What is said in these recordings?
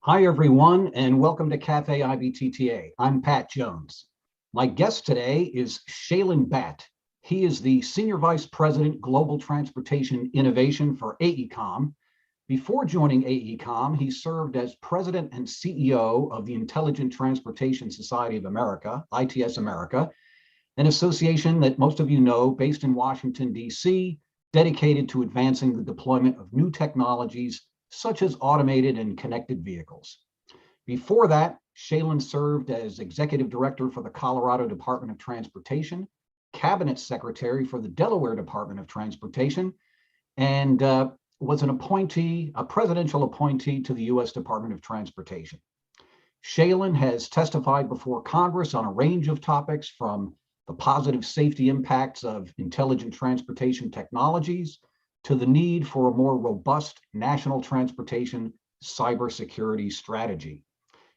Hi, everyone, and welcome to Café IBTTA. I'm Pat Jones. My guest today is Shailen Bhatt. He is the Senior Vice President, Global Transportation Innovation for AECOM. Before joining AECOM, he served as President and CEO of the Intelligent Transportation Society of America, ITS America, an association that most of you know based in Washington, D.C., dedicated to advancing the deployment of new technologies such as automated and connected vehicles. Before that, Shailen served as Executive Director for the Colorado Department of Transportation, Cabinet Secretary for the Delaware Department of Transportation, and was a presidential appointee to the U.S. Department of Transportation. Shailen has testified before Congress on a range of topics from the positive safety impacts of intelligent transportation technologies to the need for a more robust national transportation cybersecurity strategy.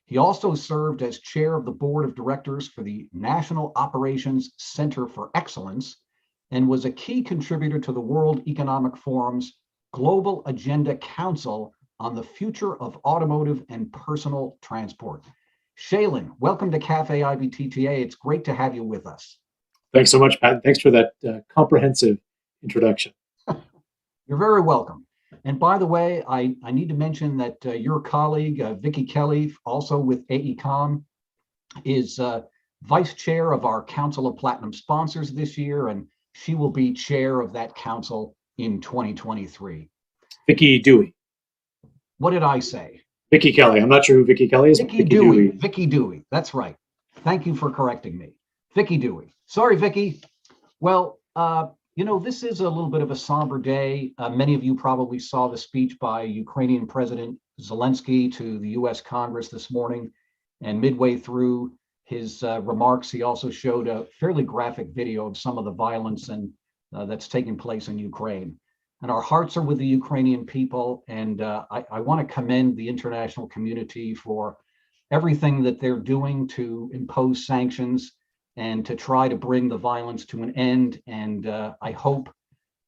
He also served as chair of the board of directors for the National Operations Center for Excellence and was a key contributor to the World Economic Forum's Global Agenda Council on the Future of Automotive and Personal Transport. Shailen, welcome to Café IBTTA. It's great to have you with us. Thanks so much, Pat. Thanks for that comprehensive introduction. You're very welcome. And by the way, I need to mention that your colleague, Vicki Kelly, also with AECOM, is vice chair of our Council of Platinum Sponsors this year, and she will be chair of that council in 2023. Vicki Dewey. What did I say? Vicki Kelly. I'm not sure who Vicki Kelly is. Vicki Dewey. Vicki Dewey. That's right. Thank you for correcting me. Vicki Dewey. Sorry, Vicki. Well, this is a little bit of a somber day. Many of you probably saw the speech by Ukrainian President Zelensky to the U.S. Congress this morning. And midway through his remarks, he also showed a fairly graphic video of some of the violence that's taking place in Ukraine. And our hearts are with the Ukrainian people. And I want to commend the international community for everything that they're doing to impose sanctions and to try to bring the violence to an end. And I hope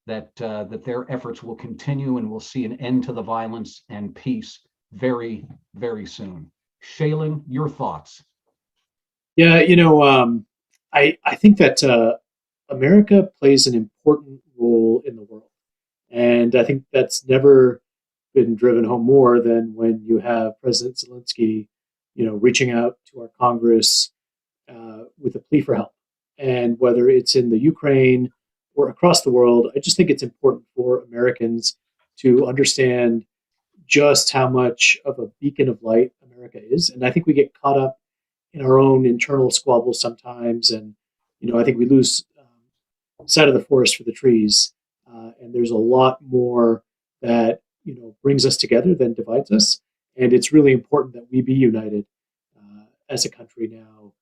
that their efforts will continue and we'll see an end to the violence and peace very, very soon. Shailen, your thoughts? Yeah, I think that America plays an important role in the world. And I think that's never been driven home more than when you have President Zelensky, reaching out to our Congress with a plea for help. And whether it's in the Ukraine or across the world, I just think it's important for Americans to understand just how much of a beacon of light America is. And I think we get caught up in our own internal squabbles sometimes. And, I think we lose sight of the forest for the trees. And there's a lot more that, brings us together than divides us. And it's really important that we be united as a country now.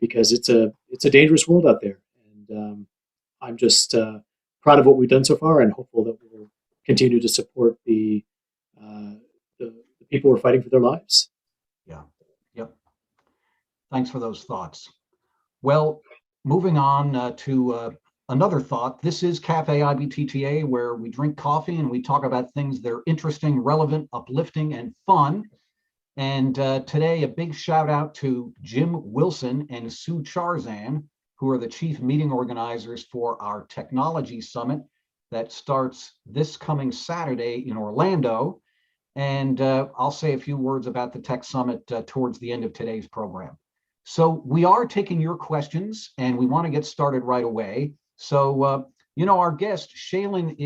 Because it's a dangerous world out there, and I'm just proud of what we've done so far, and hopeful that we'll continue to support the people who are fighting for their lives. Yeah, yep. Thanks for those thoughts. Well, moving on to another thought. This is Café IBTTA, where we drink coffee and we talk about things that are interesting, relevant, uplifting, and fun. And today, a big shout out to Jim Wilson and Sue Charzan, who are the chief meeting organizers for our technology summit that starts this coming Saturday in Orlando. And I'll say a few words about the tech summit towards the end of today's program. So we are taking your questions and we want to get started right away. So, our guest, Shailen,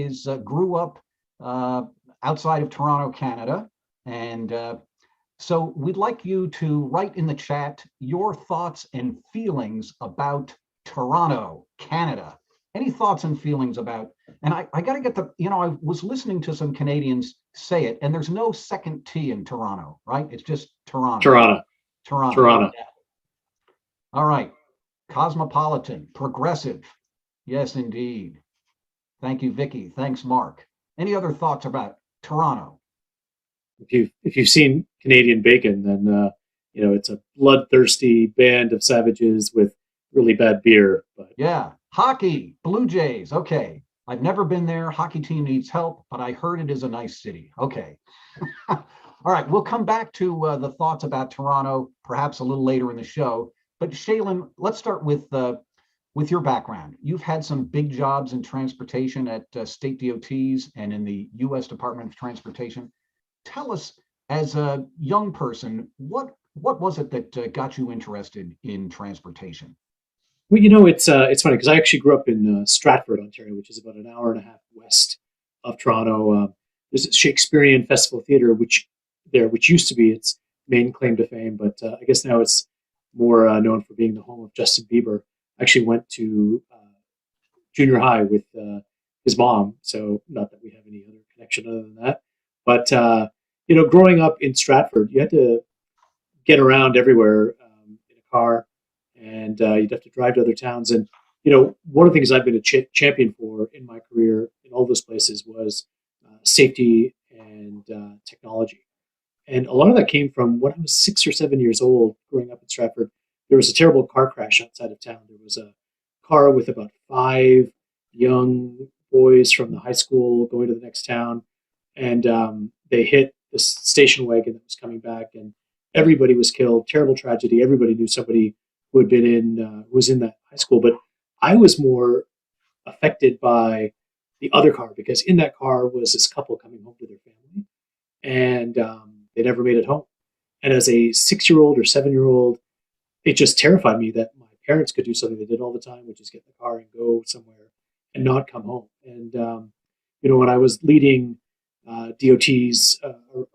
grew up outside of Toronto, Canada. And so we'd like you to write in the chat your thoughts and feelings about Toronto, Canada. Any thoughts and feelings about, and I got to get I was listening to some Canadians say it, and there's no second T in Toronto, right? It's just Toronto. Toronto. Yeah. All right. Cosmopolitan, progressive. Yes, indeed. Thank you, Vicki. Thanks, Mark. Any other thoughts about Toronto? If you've seen Canadian Bacon, then it's a bloodthirsty band of savages with really bad beer. But yeah, hockey, Blue Jays. Okay, I've never been there. Hockey team needs help, but I heard it is a nice city. Okay. All right, we'll come back to the thoughts about Toronto perhaps a little later in the show. But Shailen, let's start with your background. You've had some big jobs in transportation at state DOTs and in the U.S. Department of Transportation. Tell us, as a young person, what was it that got you interested in transportation? Well, it's funny because I actually grew up in Stratford, Ontario, which is about an hour and a half west of Toronto. There's a Shakespearean Festival Theatre, which used to be its main claim to fame, but I guess now it's more known for being the home of Justin Bieber. I actually went to junior high with his mom, so not that we have any other connection other than that. But growing up in Stratford, you had to get around everywhere in a car, and you'd have to drive to other towns. And one of the things I've been a champion for in my career in all those places was safety and technology. And a lot of that came from when I was 6 or 7 years old, growing up in Stratford. There was a terrible car crash outside of town. There was a car with about five young boys from the high school going to the next town, and they hit the station wagon that was coming back, and everybody was killed. Terrible tragedy. Everybody knew somebody who had been who was in that high school, but I was more affected by the other car because in that car was this couple coming home to their family, and they never made it home. And as a 6-year-old or 7-year-old, it just terrified me that my parents could do something they did all the time, which is get in the car and go somewhere and not come home. And when I was leading DOTs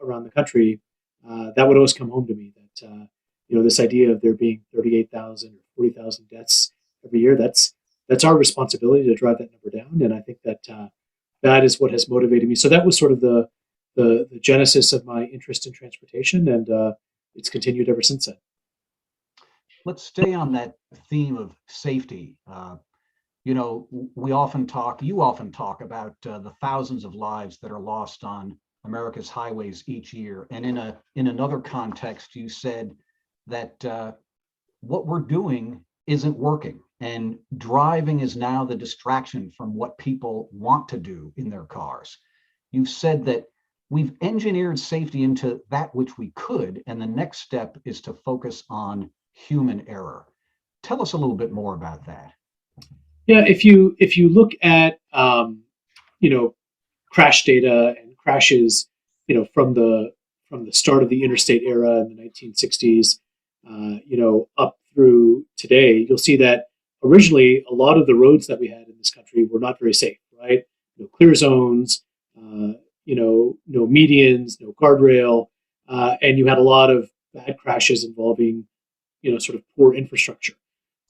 around the country, that would always come home to me. That this idea of there being 38,000 or 40,000 deaths every year, that's our responsibility to drive that number down. And I think that that is what has motivated me. So that was sort of the genesis of my interest in transportation, and it's continued ever since then. Let's stay on that theme of safety. We often talk, you often talk about the thousands of lives that are lost on America's highways each year. And in another context, you said that what we're doing isn't working, and driving is now the distraction from what people want to do in their cars. You've said that we've engineered safety into that which we could, and the next step is to focus on human error. Tell us a little bit more about that. Yeah, if you look at crash data and crashes, from the start of the interstate era in the 1960s, up through today, you'll see that originally a lot of the roads that we had in this country were not very safe, right? No clear zones, no medians, no guardrail, and you had a lot of bad crashes involving, sort of poor infrastructure.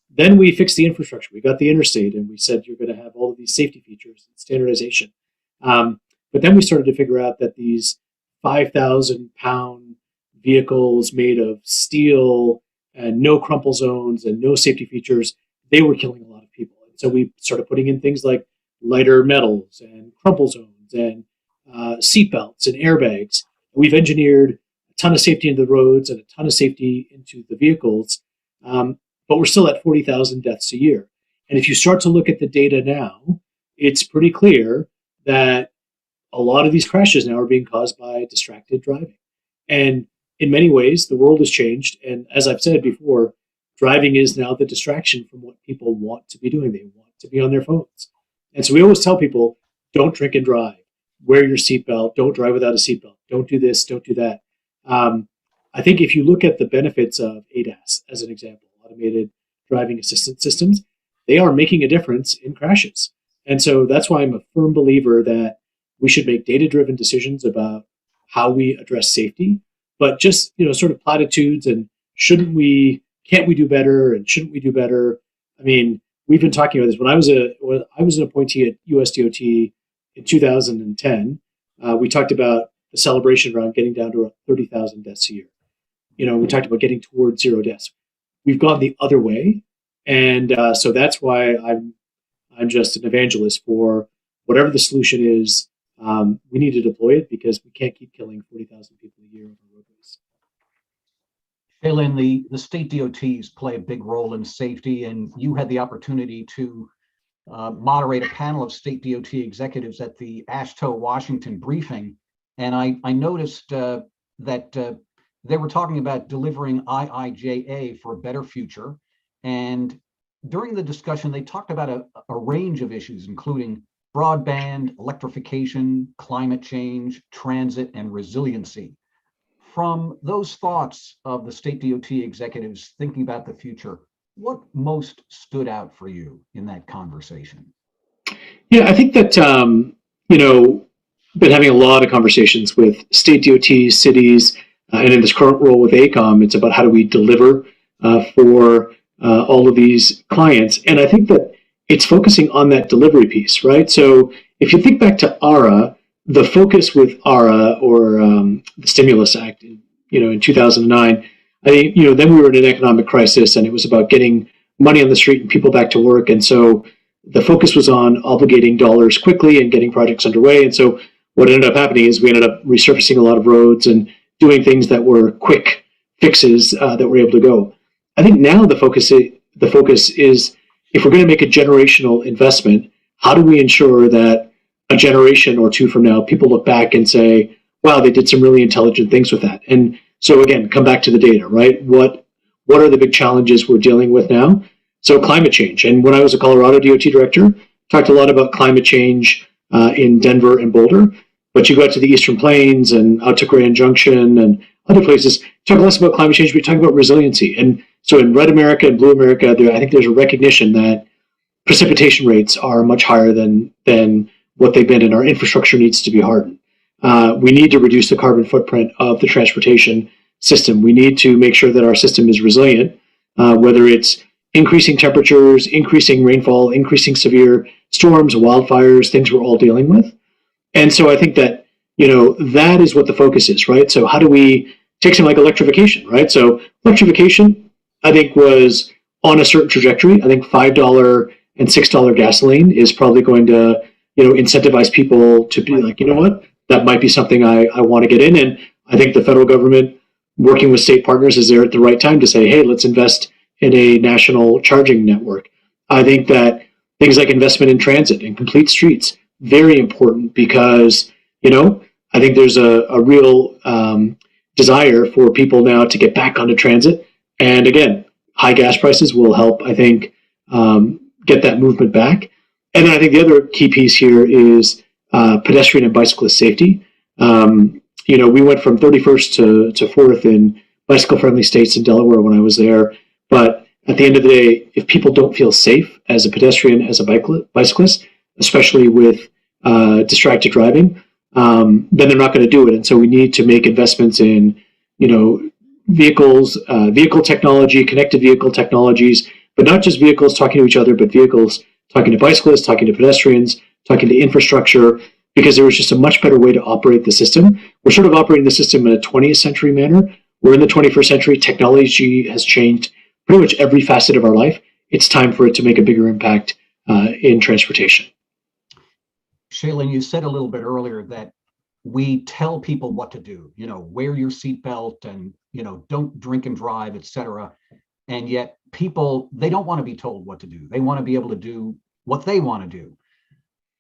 Then we fixed the infrastructure. We got the interstate, and we said you're going to have all of these safety features and standardization. But then we started to figure out that these 5,000-pound vehicles made of steel and no crumple zones and no safety features, they were killing a lot of people. And so we started putting in things like lighter metals and crumple zones and seatbelts and airbags. We've engineered a ton of safety into the roads and a ton of safety into the vehicles, but we're still at 40,000 deaths a year. And if you start to look at the data now, it's pretty clear that a lot of these crashes now are being caused by distracted driving. And in many ways, the world has changed. And as I've said before, driving is now the distraction from what people want to be doing. They want to be on their phones. And so we always tell people, don't drink and drive. Wear your seatbelt. Don't drive without a seatbelt. Don't do this. Don't do that. I think if you look at the benefits of ADAS, as an example, automated driving assistance systems, they are making a difference in crashes. And so that's why I'm a firm believer that we should make data-driven decisions about how we address safety, but just, sort of platitudes and can't we do better and shouldn't we do better? I mean, we've been talking about this. When I was an appointee at US DOT in 2010, we talked about the celebration around getting down to 30,000 deaths a year. We talked about getting towards zero deaths. We've gone the other way, and so that's why I'm just an evangelist for whatever the solution is. We need to deploy it because we can't keep killing 40,000 people a year on the roadways. Shailen, the state DOTs play a big role in safety, and you had the opportunity to moderate a panel of state DOT executives at the AASHTO Washington briefing, and I noticed that they were talking about delivering IIJA for a better future. And during the discussion, they talked about a range of issues, including broadband, electrification, climate change, transit, and resiliency. From those thoughts of the state DOT executives thinking about the future, what most stood out for you in that conversation? Yeah, I think that, been having a lot of conversations with state DOTs, cities, and in this current role with AECOM, it's about how do we deliver for all of these clients. And I think that it's focusing on that delivery piece, right? So if you think back to ARA, the focus with ARA or the Stimulus Act, in 2009, I think, then we were in an economic crisis and it was about getting money on the street and people back to work. And so the focus was on obligating dollars quickly and getting projects underway. And so what ended up happening is we ended up resurfacing a lot of roads and doing things that were quick fixes that were able to go. I think now the focus is if we're going to make a generational investment, how do we ensure that a generation or two from now, people look back and say, wow, they did some really intelligent things with that. And so again, come back to the data, right? What are the big challenges we're dealing with now? So climate change. And when I was a Colorado DOT director, talked a lot about climate change in Denver and Boulder. But you go out to the Eastern Plains and out to Grand Junction and other places, talk less about climate change, but talk about resiliency. And so in Red America and Blue America, I think there's a recognition that precipitation rates are much higher than what they've been, and our infrastructure needs to be hardened. We need to reduce the carbon footprint of the transportation system. We need to make sure that our system is resilient, whether it's increasing temperatures, increasing rainfall, increasing severe storms, wildfires, things we're all dealing with. And so I think that, that is what the focus is, right? So how do we take something like electrification, right? So electrification, I think, was on a certain trajectory. I think $5 and $6 gasoline is probably going to, incentivize people to be like, you know what, that might be something I want to get in. And I think the federal government working with state partners is there at the right time to say, hey, let's invest in a national charging network. I think that things like investment in transit and complete streets, very important because, I think there's a real desire for people now to get back onto transit. And again, high gas prices will help, I think, get that movement back. And then I think the other key piece here is pedestrian and bicyclist safety. We went from 31st to 4th in bicycle-friendly states in Delaware when I was there. But at the end of the day, if people don't feel safe as a pedestrian, as a bicyclist, especially with distracted driving, then they're not going to do it. And so we need to make investments in, vehicles, vehicle technology, connected vehicle technologies, but not just vehicles talking to each other, but vehicles talking to bicyclists, talking to pedestrians, talking to infrastructure, because there was just a much better way to operate the system. We're sort of operating the system in a 20th century manner. We're in the 21st century. Technology has changed pretty much every facet of our life. It's time for it to make a bigger impact in transportation. Shailen, you said a little bit earlier that we tell people what to do, wear your seatbelt and, don't drink and drive, et cetera. And yet people, they don't want to be told what to do. They want to be able to do what they want to do.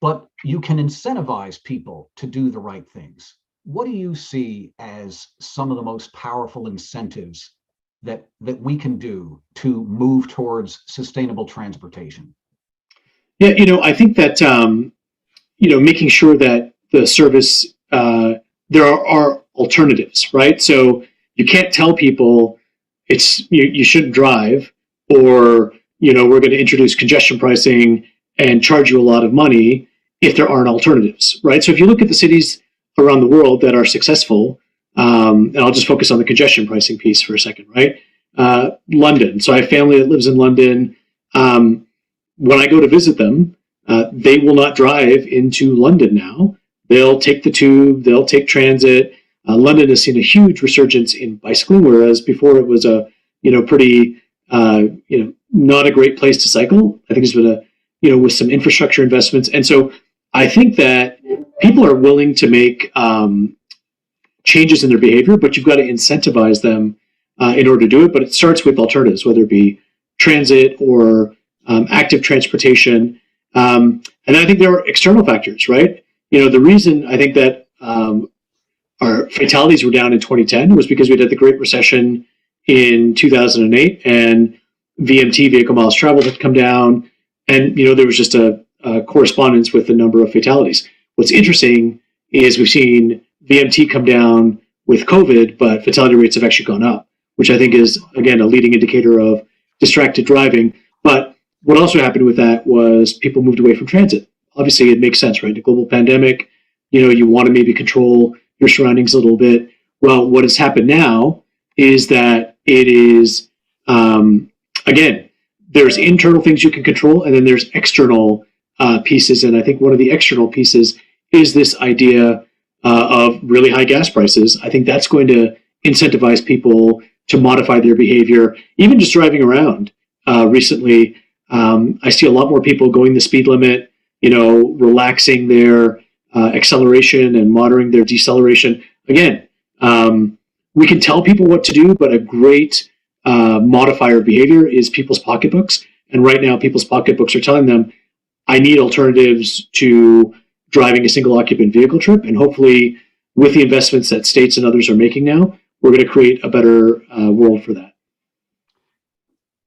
But you can incentivize people to do the right things. What do you see as some of the most powerful incentives that we can do to move towards sustainable transportation? Yeah, I think that, making sure that the service, there are alternatives, right? So you can't tell people you shouldn't drive, or, we're going to introduce congestion pricing and charge you a lot of money if there aren't alternatives, right? So if you look at the cities around the world that are successful, and I'll just focus on the congestion pricing piece for a second, right? London. So I have family that lives in London. When I go to visit them, they will not drive into London now. They'll take the tube, they'll take transit. London has seen a huge resurgence in bicycling, whereas before it was a, pretty, not a great place to cycle. I think it's been with some infrastructure investments. And so I think that people are willing to make changes in their behavior, but you've got to incentivize them in order to do it. But it starts with alternatives, whether it be transit or active transportation. And I think there are external factors, right? The reason I think that our fatalities were down in 2010 was because we had the Great Recession in 2008, and VMT, vehicle miles traveled, had come down, and there was just a correspondence with the number of fatalities. What's interesting is we've seen VMT come down with COVID, but fatality rates have actually gone up, which I think is, again, a leading indicator of distracted driving. But what also happened with that was people moved away from transit. Obviously, it makes sense, right? The global pandemic, you want to maybe control your surroundings a little bit. Well, what has happened now is that it is, again, there's internal things you can control, and then there's external pieces. And I think one of the external pieces is this idea of really high gas prices. I think that's going to incentivize people to modify their behavior. Even just driving around recently, I see a lot more people going the speed limit, relaxing their acceleration and moderating their deceleration. Again, we can tell people what to do, but a great modifier of behavior is people's pocketbooks. And right now, people's pocketbooks are telling them, I need alternatives to driving a single occupant vehicle trip. And hopefully, with the investments that states and others are making now, we're going to create a better world for that.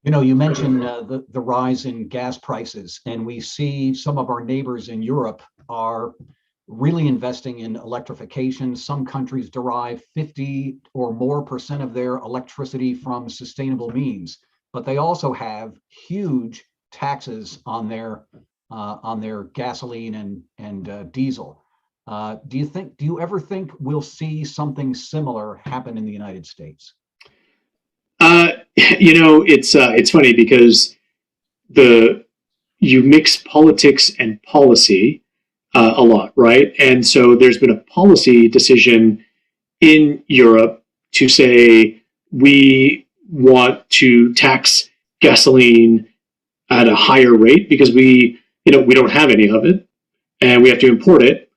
You mentioned the rise in gas prices, and we see some of our neighbors in Europe are really investing in electrification. Some countries derive 50 or more % of their electricity from sustainable means, but they also have huge taxes on their gasoline and diesel. Do you ever think we'll see something similar happen in the United States? It's funny because you mix politics and policy a lot, right? And so there's been a policy decision in Europe to say we want to tax gasoline at a higher rate because we don't have any of it, and we have to import it,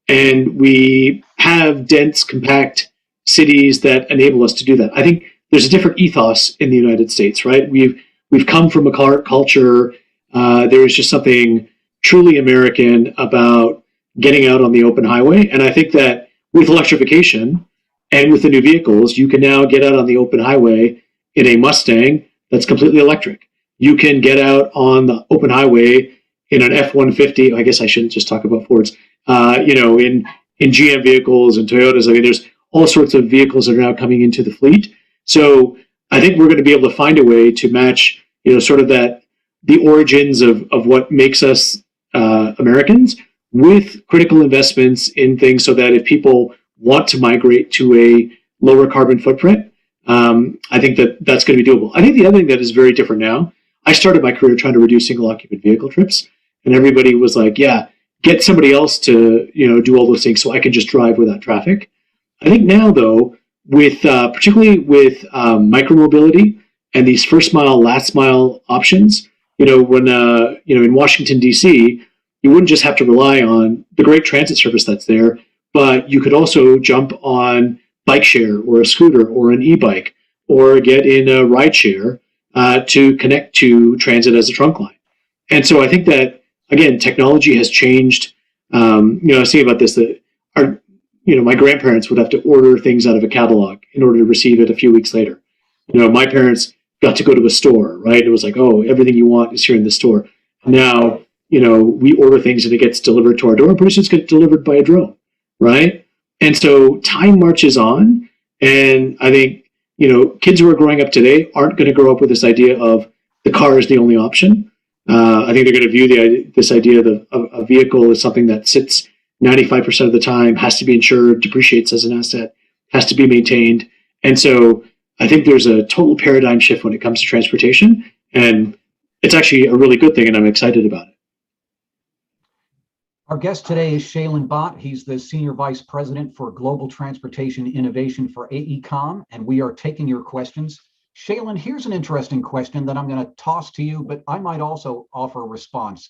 and we have dense, compact cities that enable us to do that. I think there's a different ethos in the United States, right? We've come from a car culture. There is just something truly American about getting out on the open highway, and I think that with electrification and with the new vehicles, you can now get out on the open highway in a Mustang that's completely electric. You can get out on the open highway in an F-150. I guess I shouldn't just talk about Fords. In GM vehicles and Toyotas. I mean, there's all sorts of vehicles that are now coming into the fleet. So I think we're going to be able to find a way to match, sort of the origins of what makes us Americans with critical investments in things so that if people want to migrate to a lower carbon footprint, I think that's going to be doable. I think the other thing that is very different now, I started my career trying to reduce single occupant vehicle trips, and everybody was like, yeah, get somebody else to, do all those things so I can just drive without traffic. I think now, though, with particularly with micromobility and these first mile, last mile options, when in Washington, D.C., you wouldn't just have to rely on the great transit service that's there, but you could also jump on bike share or a scooter or an e-bike or get in a ride share to connect to transit as a trunk line. And so I think that, again, technology has changed. I was thinking about this, that my grandparents would have to order things out of a catalog in order to receive it a few weeks later. My parents got to go to a store, right? It was like, oh, everything you want is here in the store. Now, we order things and it gets delivered to our door, and pretty soon it's get delivered by a drone, right? And so time marches on, and I think, kids who are growing up today aren't going to grow up with this idea of the car is the only option. I think they're going to view this idea that a vehicle is something that sits 95% of the time, has to be insured, depreciates as an asset, has to be maintained. And so I think there's a total paradigm shift when it comes to transportation, and it's actually a really good thing, and I'm excited about it. Our guest today is Shailen Bhatt. He's the Senior Vice President for Global Transportation Innovation for AECOM, and we are taking your questions. Shailen, here's an interesting question that I'm going to toss to you, but I might also offer a response.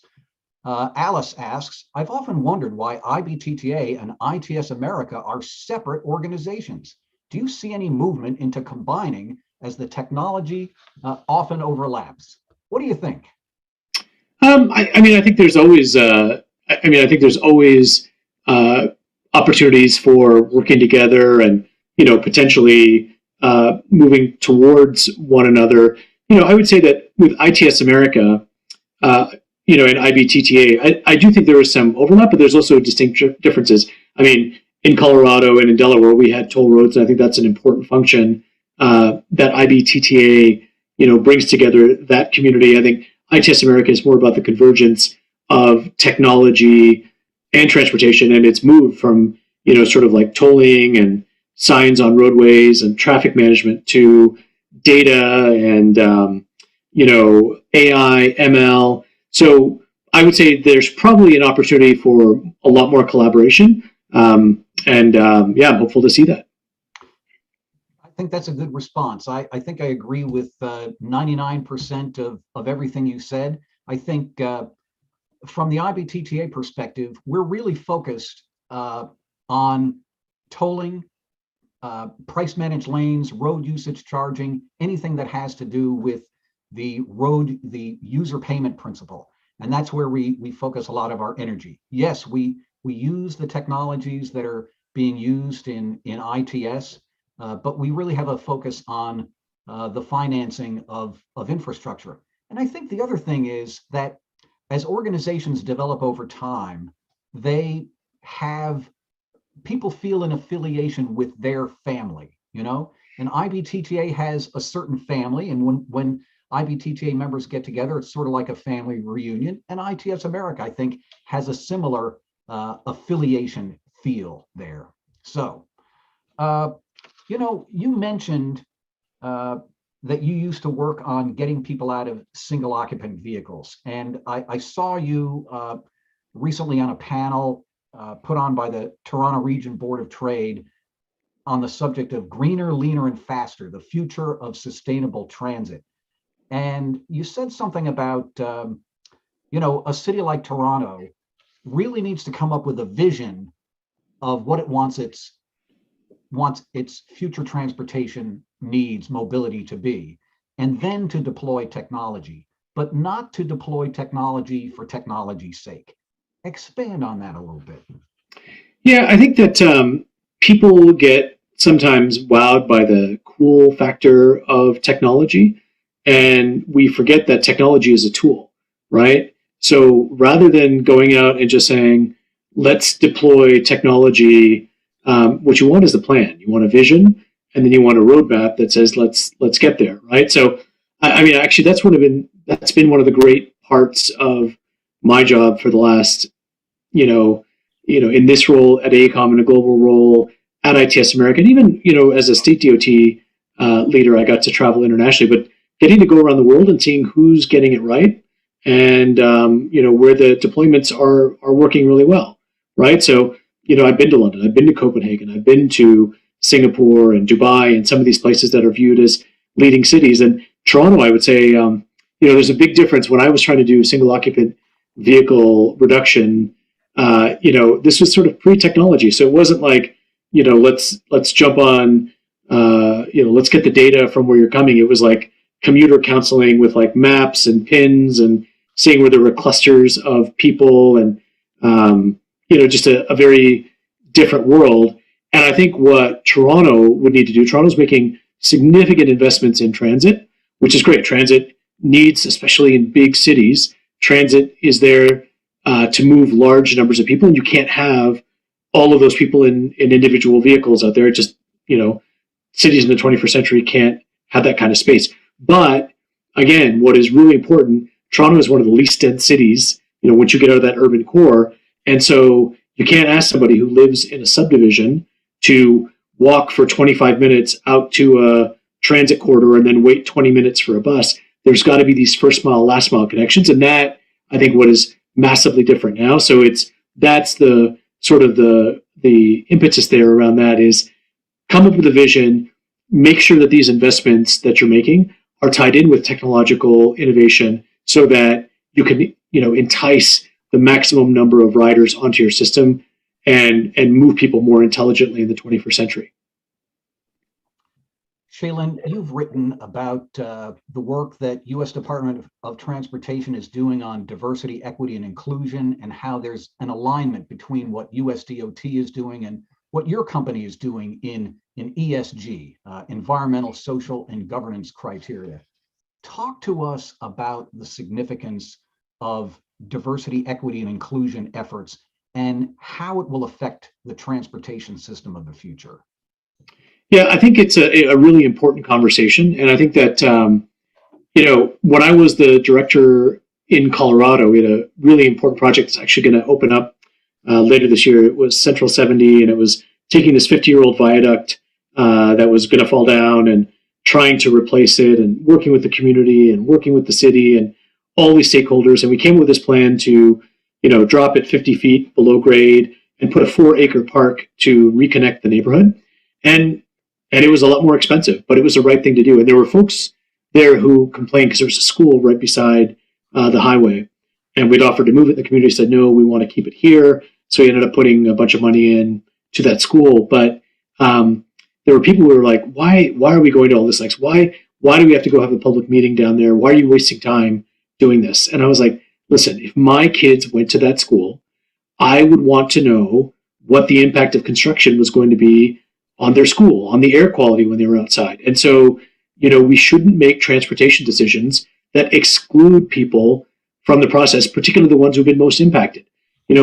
Alice asks, I've often wondered why IBTTA and ITS America are separate organizations. Do you see any movement into combining as the technology often overlaps? What do you think? I mean, I think there's always, I think there's always opportunities for working together and, potentially moving towards one another. I would say that with ITS America, and IBTTA, I do think there is some overlap, but there's also distinct differences. I mean, in Colorado and in Delaware, we had toll roads, and I think that's an important function that IBTTA, brings together that community. I think ITS America is more about the convergence of technology and transportation, and it's moved from, sort of like tolling and signs on roadways and traffic management to data and, AI, ML. So I would say there's probably an opportunity for a lot more collaboration. I'm hopeful to see that. I think that's a good response. I think I agree with 99% of everything you said. I think from the IBTTA perspective, we're really focused on tolling, price managed lanes, road usage charging, anything that has to do with the user payment principle. And that's where we focus a lot of our energy. Yes, we use the technologies that are being used in ITS, but we really have a focus on the financing of infrastructure. And I think the other thing is that as organizations develop over time, people feel an affiliation with their family, and IBTTA has a certain family. And when IBTTA members get together, it's sort of like a family reunion. And ITS America, I think, has a similar affiliation feel there. So, you mentioned that you used to work on getting people out of single occupant vehicles. And I saw you recently on a panel put on by the Toronto Region Board of Trade on the subject of greener, leaner, and faster, the future of sustainable transit. And you said something about, a city like Toronto really needs to come up with a vision of what it wants its future transportation needs, mobility to be, and then to deploy technology, but not to deploy technology for technology's sake. Expand on that a little bit. Yeah, I think that people get sometimes wowed by the cool factor of technology, and we forget that technology is a tool, right? So rather than going out and just saying, let's deploy technology, what you want is the plan. You want a vision, and then you want a roadmap that says, let's get there, right? So, I mean, actually, that's been one of the great parts of my job for the last, in this role at AECOM, in a global role at ITS America, and even, as a state DOT leader, I got to travel internationally, but getting to go around the world and seeing who's getting it right, and where the deployments are working really well, right? So, I've been to London, I've been to Copenhagen, I've been to Singapore and Dubai, and some of these places that are viewed as leading cities. And Toronto, I would say, there's a big difference. When I was trying to do single occupant vehicle reduction, this was sort of pre-technology, so it wasn't like, let's jump on, let's get the data from where you're coming. It was like commuter counseling with like maps and pins and seeing where there were clusters of people, and just a very different world. And I think what Toronto would need to do, Toronto's making significant investments in transit, which is great. Transit needs, especially in big cities, transit is there to move large numbers of people, and you can't have all of those people in individual vehicles out there. It just, cities in the 21st century can't have that kind of space. But again, what is really important, Toronto is one of the least dense cities, once you get out of that urban core. And so you can't ask somebody who lives in a subdivision to walk for 25 minutes out to a transit corridor and then wait 20 minutes for a bus. There's got to be these first mile, last mile connections. And that, I think, what is massively different now. So that's the sort of the impetus there around that is come up with a vision, make sure that these investments that you're making are tied in with technological innovation so that you can, entice the maximum number of riders onto your system and move people more intelligently in the 21st century. Shailen, you've written about the work that U.S. Department of Transportation is doing on diversity, equity, and inclusion, and how there's an alignment between what USDOT is doing and what your company is doing in ESG, environmental, social, and governance criteria. Talk to us about the significance of diversity, equity, and inclusion efforts and how it will affect the transportation system of the future. Yeah, I think it's a really important conversation. And I think that, when I was the director in Colorado, we had a really important project that's actually going to open up later this year. It was Central 70, and it was taking this 50-year-old viaduct that was going to fall down and trying to replace it, and working with the community and working with the city and all these stakeholders. And we came up with this plan to, drop it 50 feet below grade and put a 4-acre park to reconnect the neighborhood. And it was a lot more expensive, but it was the right thing to do. And there were folks there who complained because there was a school right beside the highway. And we'd offered to move it. The community said, no, we want to keep it here. So we ended up putting a bunch of money in to that school. But there were people who were like, why are we going to all this? Like, why do we have to go have a public meeting down there? Why are you wasting time doing this? And I was like, listen, if my kids went to that school, I would want to know what the impact of construction was going to be on their school, on the air quality when they were outside. And so, we shouldn't make transportation decisions that exclude people from the process, particularly the ones who've been most impacted. I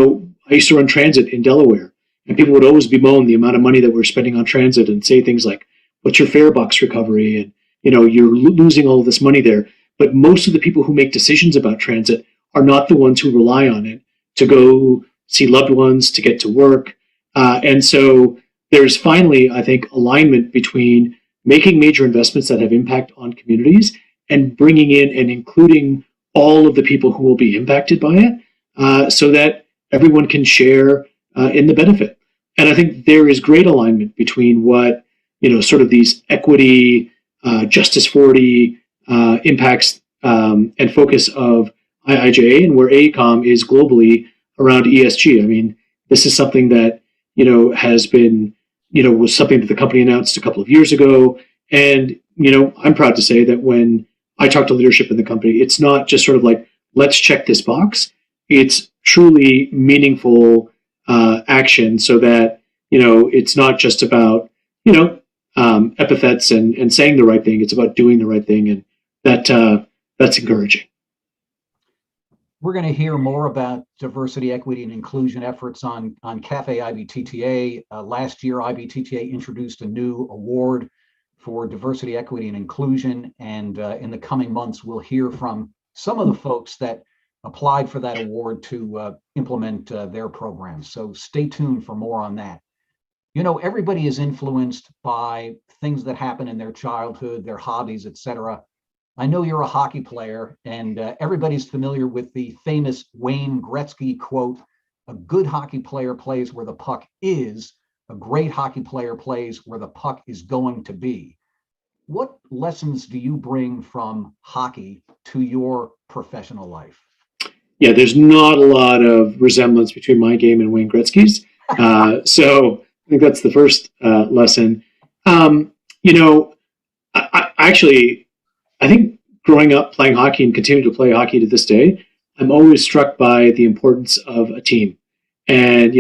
used to run transit in Delaware, and people would always bemoan the amount of money that we're spending on transit and say things like, what's your fare box recovery? And, you're losing all of this money there. But most of the people who make decisions about transit are not the ones who rely on it to go see loved ones, to get to work. And so there's finally, I think, alignment between making major investments that have impact on communities and bringing in and including all of the people who will be impacted by it, so that everyone can share in the benefit. And I think there is great alignment between what, sort of these equity, Justice 40 impacts and focus of IIJA, and where AECOM is globally around ESG. I mean, this is something that, has been, was something that the company announced a couple of years ago. And, I'm proud to say that when I talk to leadership in the company, it's not just sort of like, let's check this box. It's truly meaningful action, so that, it's not just about, epithets and saying the right thing. It's about doing the right thing. And that's encouraging. We're going to hear more about diversity, equity, and inclusion efforts on Café IBTTA. Last year, IBTTA introduced a new award for diversity, equity, and inclusion. And in the coming months, we'll hear from some of the folks that applied for that award to implement their programs. So stay tuned for more on that. Everybody is influenced by things that happen in their childhood, their hobbies, etc. I know you're a hockey player, and everybody's familiar with the famous Wayne Gretzky quote, "A good hockey player plays where the puck is. A great hockey player plays where the puck is going to be." What lessons do you bring from hockey to your professional life? Yeah, there's not a lot of resemblance between my game and Wayne Gretzky's. So I think that's the first lesson. I think growing up playing hockey and continuing to play hockey to this day, I'm always struck by the importance of a team. And,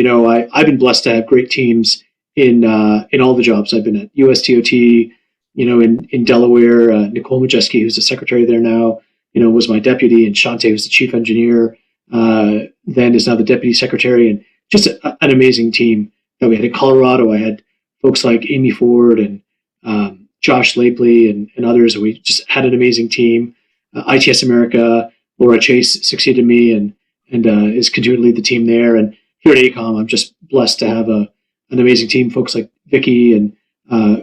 I've been blessed to have great teams in all the jobs. I've been at USDOT, in Delaware. Nicole Majeski, who's the secretary there now, was my deputy, and Shante, who's the chief engineer, then is now the deputy secretary, and just an amazing team that we had in Colorado. I had folks like Amy Ford and Josh Lapley and others. We just had an amazing team. ITS America, Laura Chase succeeded me and is continuing to lead the team there. And here at AECOM, I'm just blessed to have an amazing team, folks like Vicky and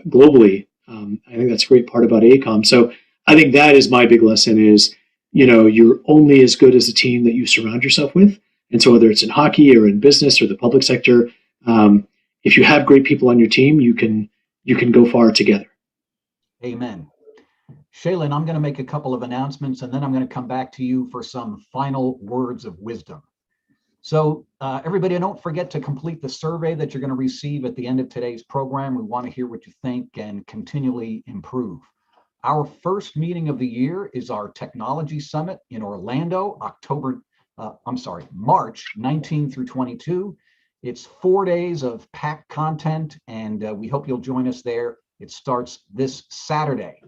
globally. I think that's a great part about AECOM. So I think that is my big lesson is, you're only as good as the team that you surround yourself with. And so whether it's in hockey or in business or the public sector, if you have great people on your team, you can go far together. Amen. Shailen, I'm going to make a couple of announcements, and then I'm going to come back to you for some final words of wisdom. So everybody, don't forget to complete the survey that you're going to receive at the end of today's program. We want to hear what you think and continually improve. Our first meeting of the year is our Technology Summit in Orlando, March 19 through 22. It's 4 days of packed content, and we hope you'll join us there. It starts this Saturday.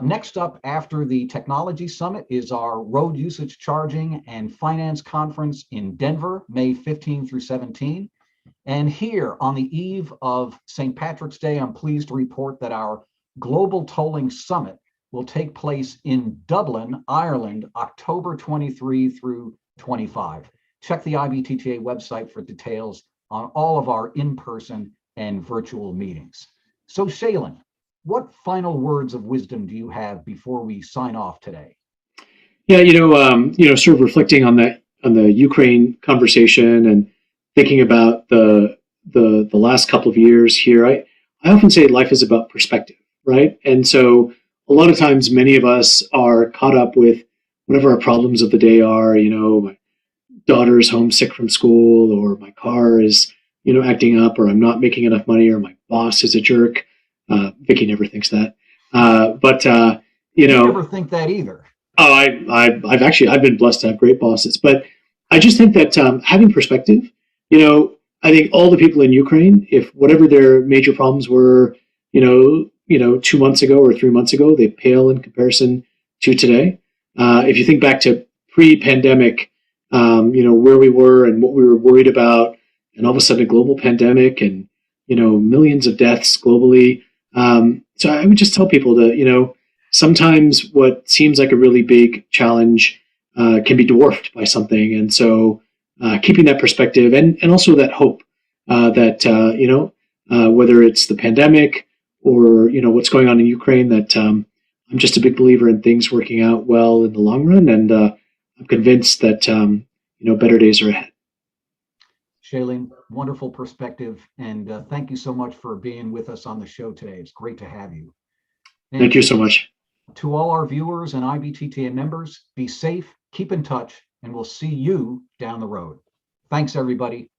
Next up after the Technology Summit is our Road Usage Charging and Finance Conference in Denver, May 15 through 17. And here on the eve of St. Patrick's Day, I'm pleased to report that our Global Tolling Summit will take place in Dublin, Ireland, October 23 through 25. Check the IBTTA website for details on all of our in-person and virtual meetings. So Shailen, what final words of wisdom do you have before we sign off today? Yeah, sort of reflecting on the Ukraine conversation and thinking about the last couple of years here. I often say life is about perspective, right? And so a lot of times, many of us are caught up with whatever our problems of the day are. My daughter is homesick from school, or my car is acting up, or I'm not making enough money, or my boss is a jerk. Vicky never thinks that, but I never think that either. Oh, I've been blessed to have great bosses, but I just think that having perspective, I think all the people in Ukraine, if whatever their major problems were, 2 months ago or 3 months ago, they pale in comparison to today. If you think back to pre-pandemic, where we were and what we were worried about, and all of a sudden a global pandemic and millions of deaths globally. So I would just tell people to sometimes what seems like a really big challenge can be dwarfed by something. And so keeping that perspective and also that hope that, whether it's the pandemic or, what's going on in Ukraine, that I'm just a big believer in things working out well in the long run. And I'm convinced that, better days are ahead. Shailen, wonderful perspective. And thank you so much for being with us on the show today. It's great to have you. And thank you so much. To all our viewers and IBTTA members, be safe, keep in touch, and we'll see you down the road. Thanks, everybody.